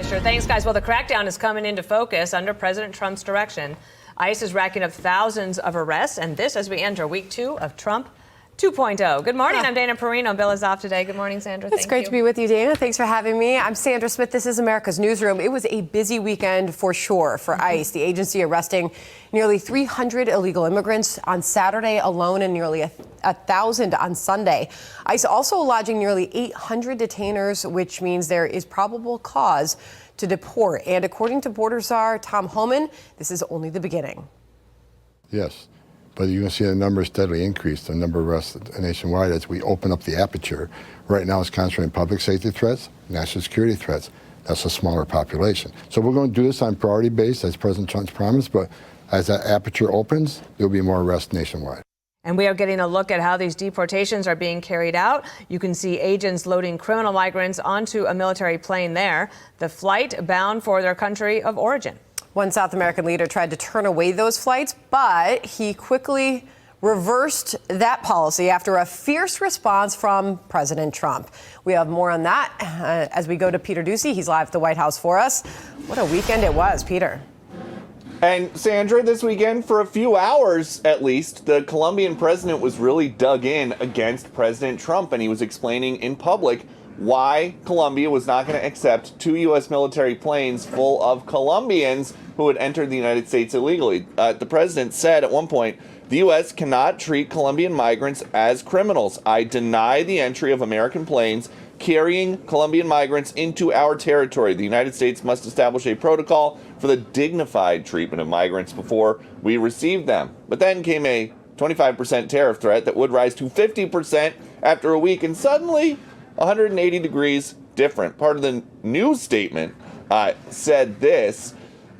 Sure. Thanks, guys. Well, the crackdown is coming into focus under President Trump's direction. ICE is racking up thousands of arrests, and this as we enter week 2 of Trump 2.0. Good morning. I'm Dana Perino. Bill is off today. Good morning, Sandra. It's great to be with you, Dana. Thanks for having me. I'm Sandra Smith. This is America's Newsroom. It was a busy weekend for sure for ICE, the agency arresting nearly 300 illegal immigrants on Saturday alone and nearly 1,000 on Sunday. ICE also lodging nearly 800 detainers, which means there is probable cause to deport. And according to border czar Tom Homan, this is only the beginning. Yes. But you're going to see the number steadily increase, the number of arrests nationwide as we open up the aperture. Right now it's concentrating public safety threats, national security threats. That's a smaller population. So we're going to do this on priority base, as President Trump's promised, but as that aperture opens, there'll be more arrests nationwide. And we are getting a look at how these deportations are being carried out. You can see agents loading criminal migrants onto a military plane there, the flight bound for their country of origin. One South American leader tried to turn away those flights, but he quickly reversed that policy after a fierce response from President Trump. We have more on that as we go to Peter Doocy. He's live at the White House for us. What a weekend it was, Peter. And Sandra, this weekend, for a few hours at least, the Colombian president was really dug in against President Trump, and he was explaining in public why Colombia was not going to accept 2 U.S. military planes full of Colombians who had entered the United States illegally. The president said at one point, the U.S. cannot treat Colombian migrants as criminals. I deny the entry of American planes carrying Colombian migrants into our territory. The United States must establish a protocol for the dignified treatment of migrants before we receive them. But then came a 25% tariff threat that would rise to 50% after a week, and suddenly 180 degrees different. Part of the news statement said this: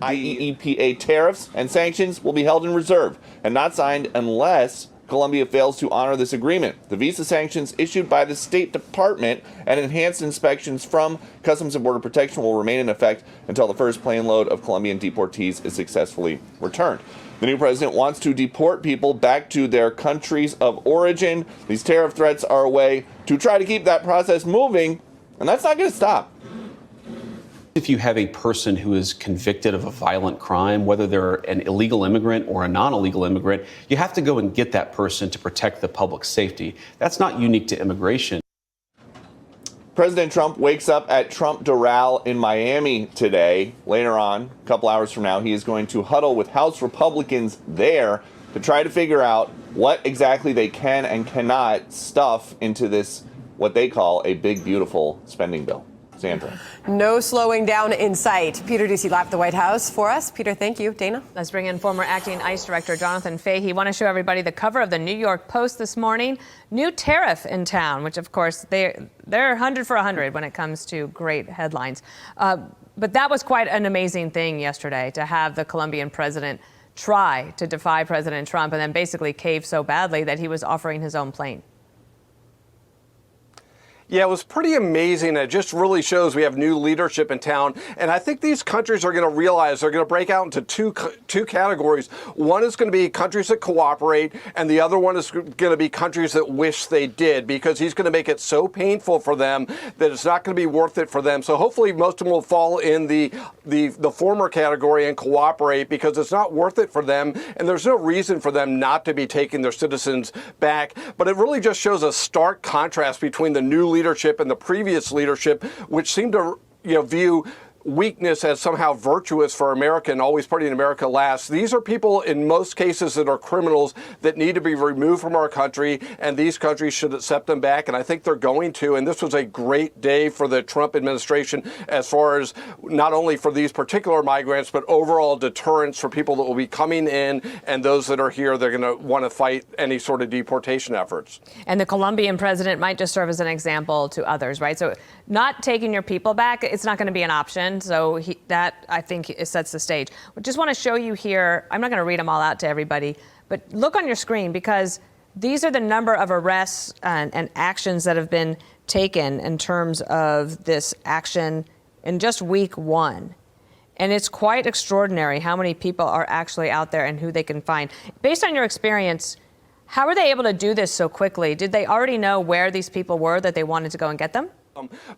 IEEPA tariffs and sanctions will be held in reserve and not signed unless Colombia fails to honor this agreement. The visa sanctions issued by the State Department and enhanced inspections from Customs and Border Protection will remain in effect until the first plane load of Colombian deportees is successfully returned. The new president wants to deport people back to their countries of origin. These tariff threats are a way to try to keep that process moving, and that's not going to stop. If you have a person who is convicted of a violent crime, whether they're an illegal immigrant or a non-illegal immigrant, you have to go and get that person to protect the public safety. That's not unique to immigration. President Trump wakes up at Trump Doral in Miami today. Later on, a couple hours from now, he is going to huddle with House Republicans there to try to figure out what exactly they can and cannot stuff into this, what they call a big, beautiful spending bill. Sandra. No slowing down in sight. Peter Doocy live at the White House for us. Peter, thank you. Dana? Let's bring in former acting ICE Director Jonathan Fahey. Want to show everybody the cover of the New York Post this morning. New tariff in town, which of course they're 100 for 100 when it comes to great headlines. But that was quite an amazing thing yesterday to have the Colombian president try to defy President Trump and then basically cave so badly that he was offering his own plane. Yeah, it was pretty amazing. It just really shows we have new leadership in town. And I think these countries are going to realize they're going to break out into two categories. One is going to be countries that cooperate, and the other one is going to be countries that wish they did, because he's going to make it so painful for them that it's not going to be worth it for them. So hopefully most of them will fall in the former category and cooperate, because it's not worth it for them, and there's no reason for them not to be taking their citizens back. But it really just shows a stark contrast between the new leadership and the previous leadership, which seemed to view weakness as somehow virtuous for America and always putting America last. These are people in most cases that are criminals that need to be removed from our country, and these countries should accept them back, and I think they're going to. And this was a great day for the Trump administration as far as not only for these particular migrants, but overall deterrence for people that will be coming in, and those that are here, they're going to want to fight any sort of deportation efforts. And the Colombian president might just serve as an example to others, right? So not taking your people back, it's not going to be an option. So that, I think, sets the stage. I just want to show you here, I'm not going to read them all out to everybody, but look on your screen, because these are the number of arrests and actions that have been taken in terms of this action in just week 1. And it's quite extraordinary how many people are actually out there and who they can find. Based on your experience, how were they able to do this so quickly? Did they already know where these people were that they wanted to go and get them?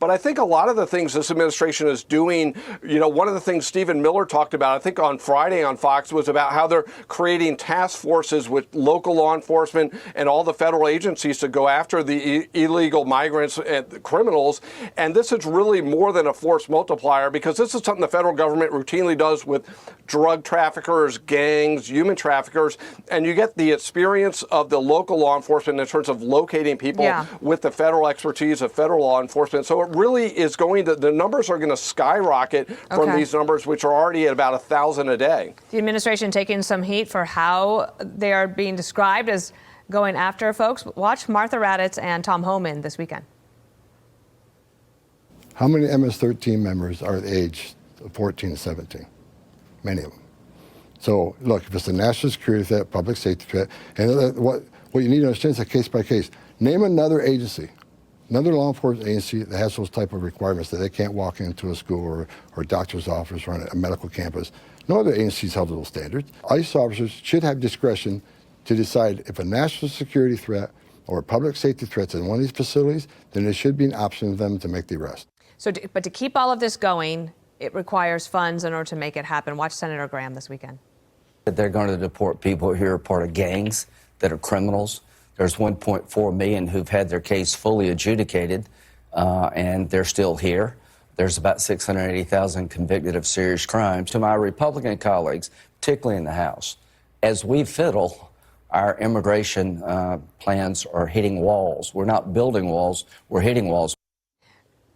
But I think a lot of the things this administration is doing, one of the things Stephen Miller talked about, I think on Friday on Fox, was about how they're creating task forces with local law enforcement and all the federal agencies to go after the illegal migrants and criminals. And this is really more than a force multiplier, because this is something the federal government routinely does with drug traffickers, gangs, human traffickers. And you get the experience of the local law enforcement in terms of locating people with the federal expertise of federal law enforcement. So it really is the numbers are going to skyrocket from these numbers, which are already at about 1,000 a day. The administration taking some heat for how they are being described as going after folks. Watch Martha Raddatz and Tom Homan this weekend. How many MS-13 members are the age of 14 to 17? Many of them. So look, if it's a national security threat, public safety threat, and what you need to understand is a case by case. Name another agency, another law enforcement agency that has those type of requirements, that they can't walk into a school or a doctor's office or on a medical campus. No other agencies have those standards. ICE officers should have discretion to decide if a national security threat or a public safety threat is in one of these facilities, then there should be an option for them to make the arrest. So, but to keep all of this going, it requires funds in order to make it happen. Watch Senator Graham this weekend. They're going to deport people who are part of gangs, that are criminals. There's 1.4 million who've had their case fully adjudicated, and they're still here. There's about 680,000 convicted of serious crimes. To my Republican colleagues, particularly in the House, as we fiddle, our immigration plans are hitting walls. We're not building walls, we're hitting walls.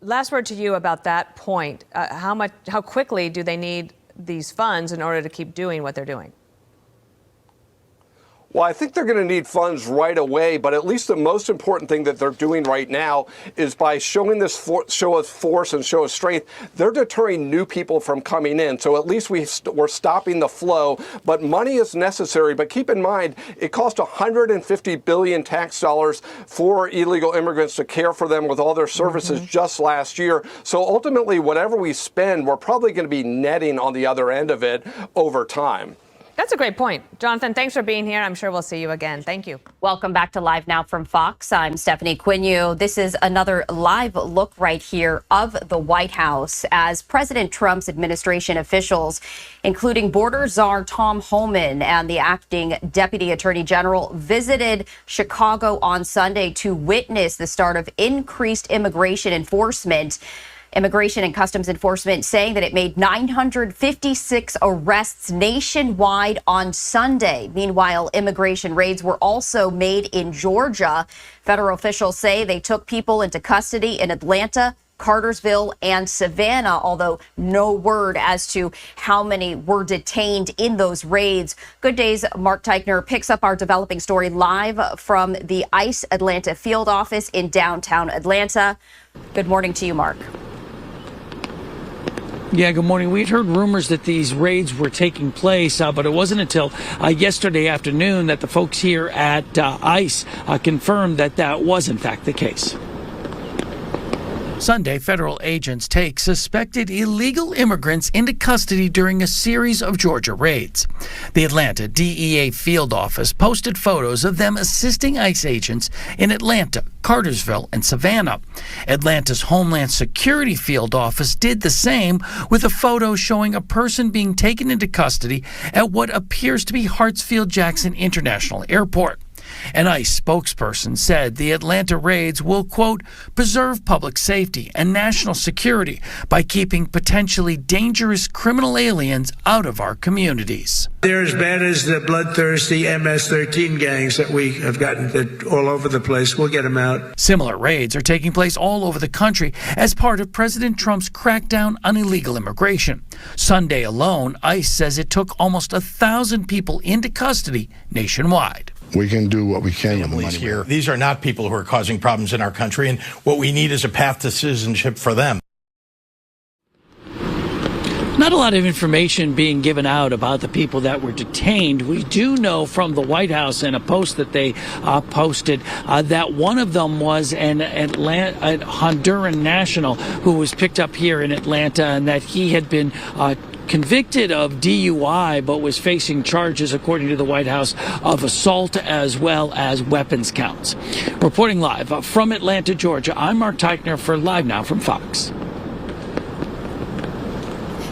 Last word to you about that point. How quickly do they need these funds in order to keep doing what they're doing? Well, I think they're going to need funds right away, but at least the most important thing that they're doing right now is by showing this show of force and show of strength, they're deterring new people from coming in. So at least we're stopping the flow, but money is necessary. But keep in mind, it cost $150 billion tax dollars for illegal immigrants to care for them with all their services just last year. So ultimately, whatever we spend, we're probably going to be netting on the other end of it over time. That's a great point. Jonathan, thanks for being here. I'm sure we'll see you again. Thank you. Welcome back to Live Now from Fox. I'm Stephanie Quinu. This is another live look right here of the White House as President Trump's administration officials, including border czar Tom Homan and the acting deputy attorney general, visited Chicago on Sunday to witness the start of increased immigration enforcement. Immigration and Customs Enforcement saying that it made 956 arrests nationwide on Sunday. Meanwhile, immigration raids were also made in Georgia. Federal officials say they took people into custody in Atlanta, Cartersville, and Savannah, although no word as to how many were detained in those raids. Good Day's Mark Teichner picks up our developing story live from the ICE Atlanta field office in downtown Atlanta. Good morning to you, Mark. Yeah, good morning. We'd heard rumors that these raids were taking place, but it wasn't until yesterday afternoon that the folks here at ICE confirmed that that was, in fact, the case. Sunday, federal agents take suspected illegal immigrants into custody during a series of Georgia raids. The Atlanta DEA field office posted photos of them assisting ICE agents in Atlanta, Cartersville, and Savannah. Atlanta's Homeland Security field office did the same with a photo showing a person being taken into custody at what appears to be Hartsfield-Jackson International Airport. An ICE spokesperson said the Atlanta raids will, quote, preserve public safety and national security by keeping potentially dangerous criminal aliens out of our communities. They're as bad as the bloodthirsty MS-13 gangs that we have gotten all over the place. We'll get them out. Similar raids are taking place all over the country as part of President Trump's crackdown on illegal immigration. Sunday alone, ICE says it took almost 1,000 people into custody nationwide. We can do what we can with the money here. These are not people who are causing problems in our country, and what we need is a path to citizenship for them. Not a lot of information being given out about the people that were detained. We do know from the White House in a post that they posted that one of them was a Honduran national who was picked up here in Atlanta, and that he had been convicted of DUI, but was facing charges, according to the White House, of assault as well as weapons counts. Reporting live from Atlanta, Georgia, I'm Mark Teichner for Live Now from Fox.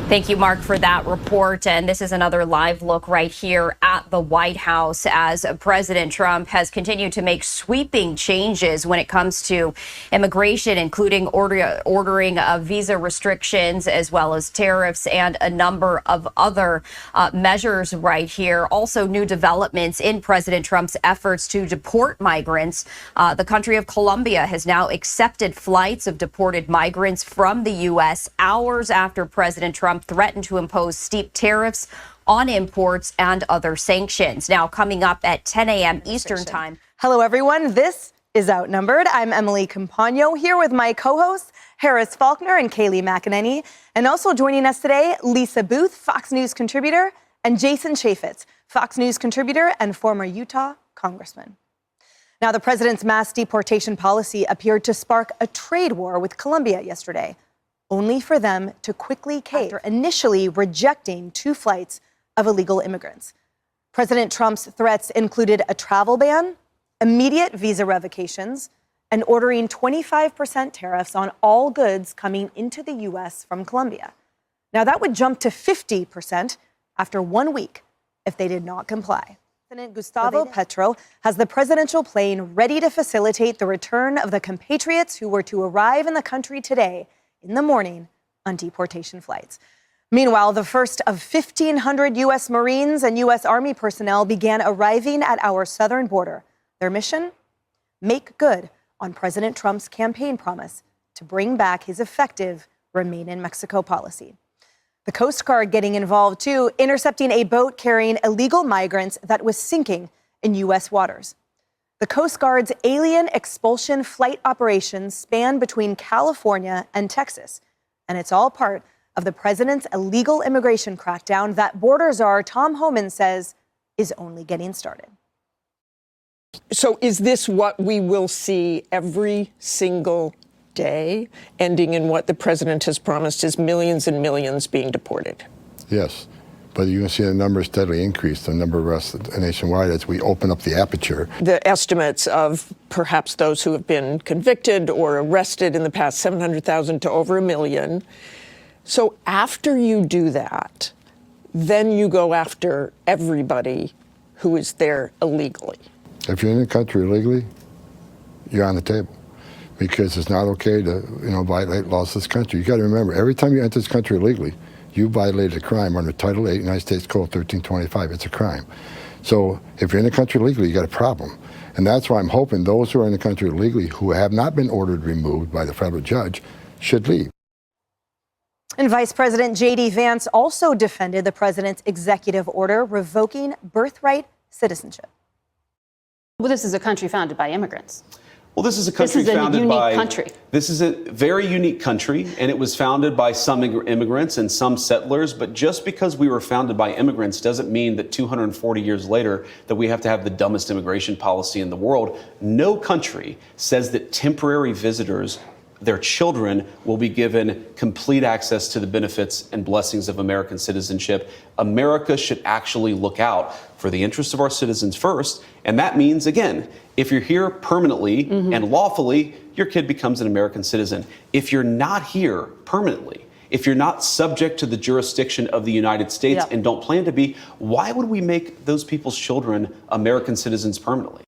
Thank you, Mark, for that report. And this is another live look right here at the White House as President Trump has continued to make sweeping changes when it comes to immigration, including ordering visa restrictions as well as tariffs and a number of other measures right here. Also, new developments in President Trump's efforts to deport migrants. The country of Colombia has now accepted flights of deported migrants from the U.S. hours after President Trump threatened to impose steep tariffs on imports and other sanctions. Now, coming up at 10 a.m. Eastern Time. Hello, everyone. This is Outnumbered. I'm Emily Campagno here with my co-hosts, Harris Faulkner and Kaylee McEnany. And also joining us today, Lisa Booth, Fox News contributor, and Jason Chaffetz, Fox News contributor and former Utah congressman. Now, the president's mass deportation policy appeared to spark a trade war with Colombia yesterday, only for them to quickly cave after initially rejecting 2 flights of illegal immigrants. President Trump's threats included a travel ban, immediate visa revocations, and ordering 25% tariffs on all goods coming into the U.S. from Colombia. Now, that would jump to 50% after 1 week if they did not comply. President Gustavo Petro has the presidential plane ready to facilitate the return of the compatriots who were to arrive in the country today in the morning on deportation flights. Meanwhile, the first of 1,500 U.S. Marines and U.S. Army personnel began arriving at our southern border. Their mission? Make good on President Trump's campaign promise to bring back his effective Remain in Mexico policy. The Coast Guard getting involved, too, intercepting a boat carrying illegal migrants that was sinking in U.S. waters. The Coast Guard's alien expulsion flight operations span between California and Texas, and it's all part of the president's illegal immigration crackdown that border czar Tom Homan says is only getting started. So is this what we will see every single day, ending in what the president has promised is millions and millions being deported? Yes. But you can see the numbers steadily increase, the number of arrests nationwide as we open up the aperture. The estimates of perhaps those who have been convicted or arrested in the past, 700,000 to over 1 million. So after you do that, then you go after everybody who is there illegally. If you're in the country illegally, you're on the table. Because it's not okay to, violate laws of this country. You got to remember, every time you enter this country illegally, you violated a crime under Title 8, United States Code 1325. It's a crime. So if you're in the country illegally, you got a problem. And that's why I'm hoping those who are in the country illegally who have not been ordered removed by the federal judge should leave. And Vice President J.D. Vance also defended the president's executive order revoking birthright citizenship. Well, this is a country founded by immigrants. Well, this is a country founded by... country. This is a very unique country, and it was founded by some immigrants and some settlers. But just because we were founded by immigrants doesn't mean that 240 years later that we have to have the dumbest immigration policy in the world. No country says that temporary visitors, their children, will be given complete access to the benefits and blessings of American citizenship. America should actually look out for the interests of our citizens first. And that means, again, if you're here permanently and lawfully, your kid becomes an American citizen. If you're not here permanently, if you're not subject to the jurisdiction of the United States and don't plan to be, why would we make those people's children American citizens permanently?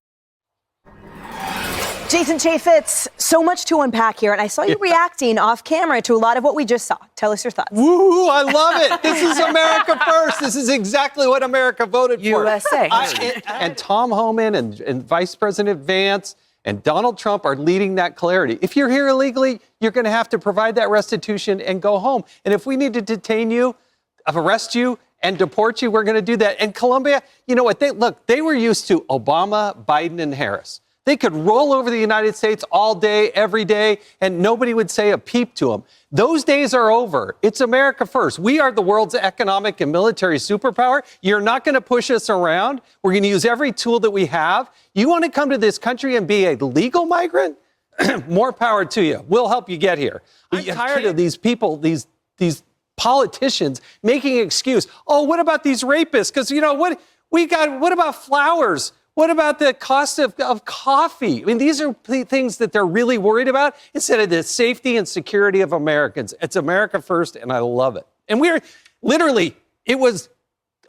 Jason Chaffetz, so much to unpack here, and I saw you reacting off camera to a lot of what we just saw. Tell us your thoughts. Woo, I love it. This is America first. This is exactly what America voted for. USA. And Tom Homan and Vice President Vance and Donald Trump are leading that clarity. If you're here illegally, you're going to have to provide that restitution and go home. And if we need to detain you, arrest you, and deport you, we're going to do that. And Colombia, you know what? They were used to Obama, Biden, and Harris. They could roll over the United States all day, every day, and nobody would say a peep to them. Those days are over. It's America first. We are the world's economic and military superpower. You're not going to push us around. We're going to use every tool that we have. You want to come to this country and be a legal migrant? More power to you. We'll help you get here. I'm tired of these people, these politicians making an excuse. Oh, what about these rapists? Because, what about flowers? What about the cost of coffee? I mean, these are things that they're really worried about instead of the safety and security of Americans. It's America first, and I love it. And it was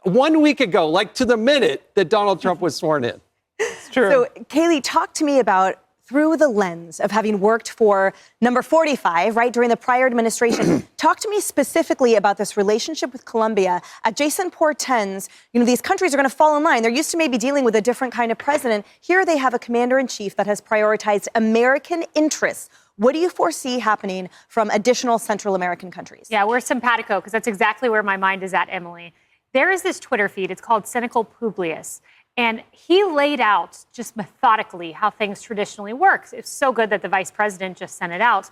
1 week ago, like to the minute, that Donald Trump was sworn in. It's true. So, Kaylee, talk to me about, through the lens of having worked for number 45, right, during the prior administration, talk to me specifically about this relationship with Colombia. Jason portends, these countries are going to fall in line. They're used to maybe dealing with a different kind of president. Here they have a commander-in-chief that has prioritized American interests. What do you foresee happening from additional Central American countries? Yeah, we're simpatico, because that's exactly where my mind is at, Emily. There is this Twitter feed. It's called Cynical Publius. And he laid out just methodically how things traditionally work. It's so good that the vice president just sent it out.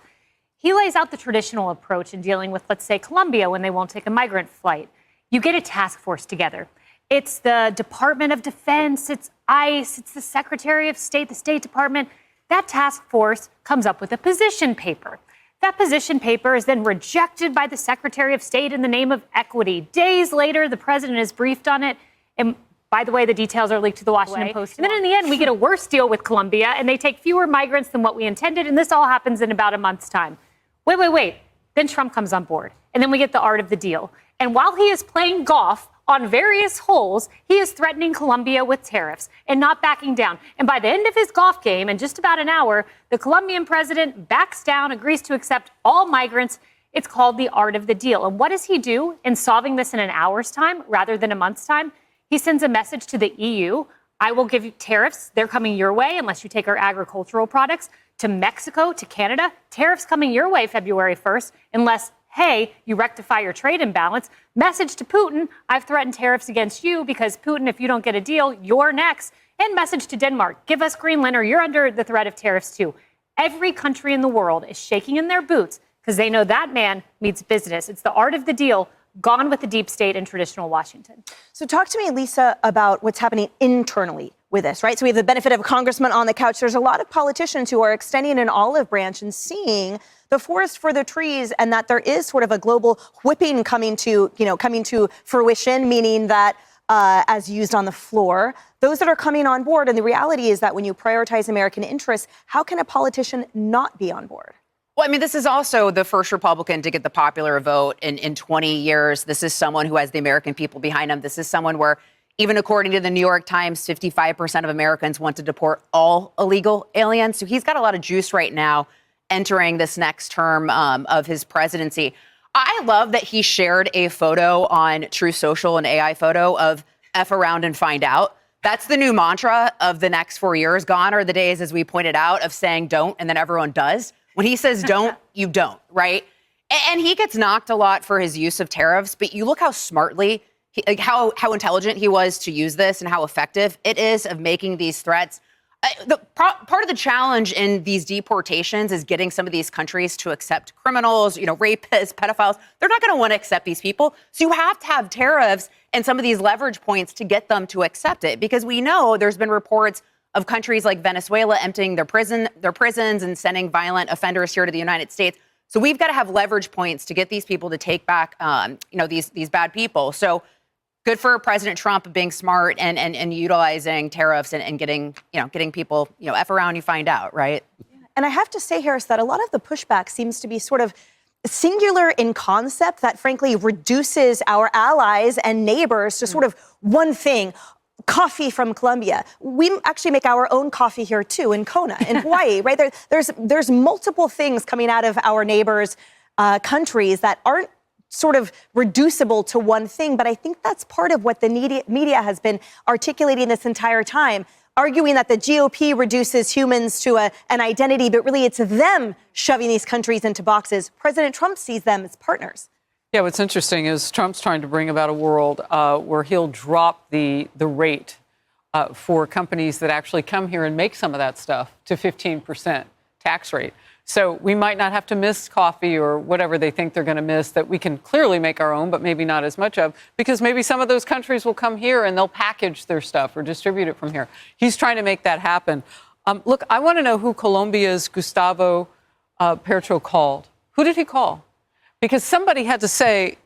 He lays out the traditional approach in dealing with, let's say, Colombia when they won't take a migrant flight. You get a task force together. It's the Department of Defense, it's ICE, it's the Secretary of State, the State Department. That task force comes up with a position paper. That position paper is then rejected by the Secretary of State in the name of equity. Days later, the president is briefed on it. And by the way, the details are leaked to the Washington Post. And then in the end, we get a worse deal with Colombia, and they take fewer migrants than what we intended, and this all happens in about a month's time. Wait. Then Trump comes on board, and then we get the art of the deal. And while he is playing golf on various holes, he is threatening Colombia with tariffs and not backing down. And by the end of his golf game, in just about an hour, the Colombian president backs down, agrees to accept all migrants. It's called the art of the deal. And what does he do in solving this in an hour's time rather than a month's time? He sends a message to the EU. I will give you tariffs. They're coming your way unless you take our agricultural products. To Mexico, to Canada, tariffs coming your way February 1st, unless, hey, you rectify your trade imbalance. Message to Putin, I've threatened tariffs against you because Putin, if you don't get a deal, you're next. And message to Denmark, give us Greenland or you're under the threat of tariffs too. Every country in the world is shaking in their boots because they know that man means business. It's the art of the deal. Gone with the deep state in traditional Washington. So talk to me, Lisa, about what's happening internally with this, right? So we have the benefit of a congressman on the couch. There's a lot of politicians who are extending an olive branch and seeing the forest for the trees, and that there is sort of a global whipping coming to fruition, meaning that as used on the floor, those that are coming on board. And the reality is that when you prioritize American interests, how can a politician not be on board? Well, I mean, this is also the first Republican to get the popular vote in 20 years. This is someone who has the American people behind him. This is someone where, even according to the New York Times, 55% of Americans want to deport all illegal aliens. So he's got a lot of juice right now entering this next term of his presidency. I love that he shared a photo on True Social, an AI photo of F around and find out. That's the new mantra of the next 4 years. Gone are the days, as we pointed out, of saying don't and then everyone does. When he says don't, you don't, right? And he gets knocked a lot for his use of tariffs, but you look how smartly, how intelligent he was to use this and how effective it is of making these threats. Part of the challenge in these deportations is getting some of these countries to accept criminals, rapists, pedophiles. They're not going to want to accept these people. So you have to have tariffs and some of these leverage points to get them to accept it, because we know there's been reports of countries like Venezuela emptying their prisons and sending violent offenders here to the United States. So we've got to have leverage points to get these people to take back, these bad people. So good for President Trump being smart and utilizing tariffs and getting people, F around, you find out, right? And I have to say, Harris, that a lot of the pushback seems to be sort of singular in concept that frankly reduces our allies and neighbors to sort of one thing. Coffee from Colombia. We actually make our own coffee here too in Kona, in Hawaii, right? There's multiple things coming out of our neighbors' countries that aren't sort of reducible to one thing. But I think that's part of what the media has been articulating this entire time, arguing that the GOP reduces humans to an identity, but really it's them shoving these countries into boxes. President Trump sees them as partners. Yeah, what's interesting is Trump's trying to bring about a world where he'll drop the rate for companies that actually come here and make some of that stuff to 15% tax rate. So we might not have to miss coffee or whatever they think they're going to miss that we can clearly make our own, but maybe not as much of, because maybe some of those countries will come here and they'll package their stuff or distribute it from here. He's trying to make that happen. Look, I want to know who Colombia's Gustavo Petro called. Who did he call? Because somebody had to say,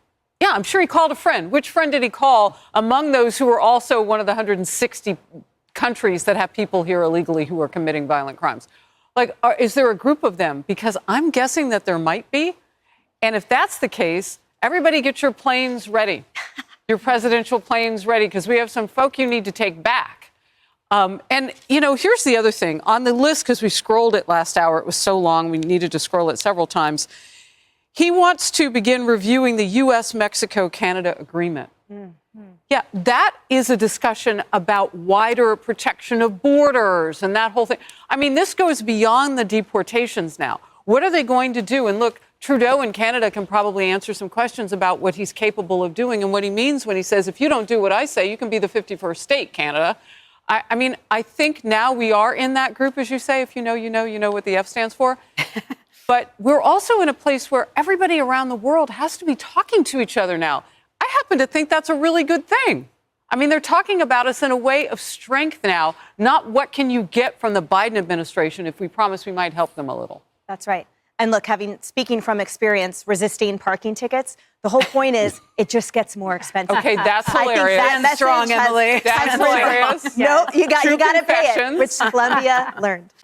Yeah, I'm sure he called a friend. Which friend did he call among those who are also one of the 160 countries that have people here illegally who are committing violent crimes? Like, is there a group of them? Because I'm guessing that there might be. And if that's the case, everybody get your planes ready, your presidential planes ready, because we have some folk you need to take back. And, you know, here's the other thing. On the list, because we scrolled it last hour, it was so long, we needed to scroll it several times. He wants to begin reviewing the U.S.-Mexico-Canada agreement. Yeah, that is a discussion about wider protection of borders and that whole thing. I mean, this goes beyond the deportations now. What are they going to do? And look, Trudeau in Canada can probably answer some questions about what he's capable of doing and what he means when he says, if you don't do what I say, you can be the 51st state, Canada. I mean, I think now we are in that group, as you say. If you know, you know, you know what the F stands for. But we're also in a place where everybody around the world has to be talking to each other now. I happen to think that's a really good thing. I mean, they're talking about us in a way of strength now, not what can you get from the Biden administration if we promise we might help them a little. That's right. And look, speaking from experience, resisting parking tickets, the whole point is it just gets more expensive. Okay, that's hilarious. I think that strong, Emily. That's hilarious. No, you got to pay it, which Columbia learned.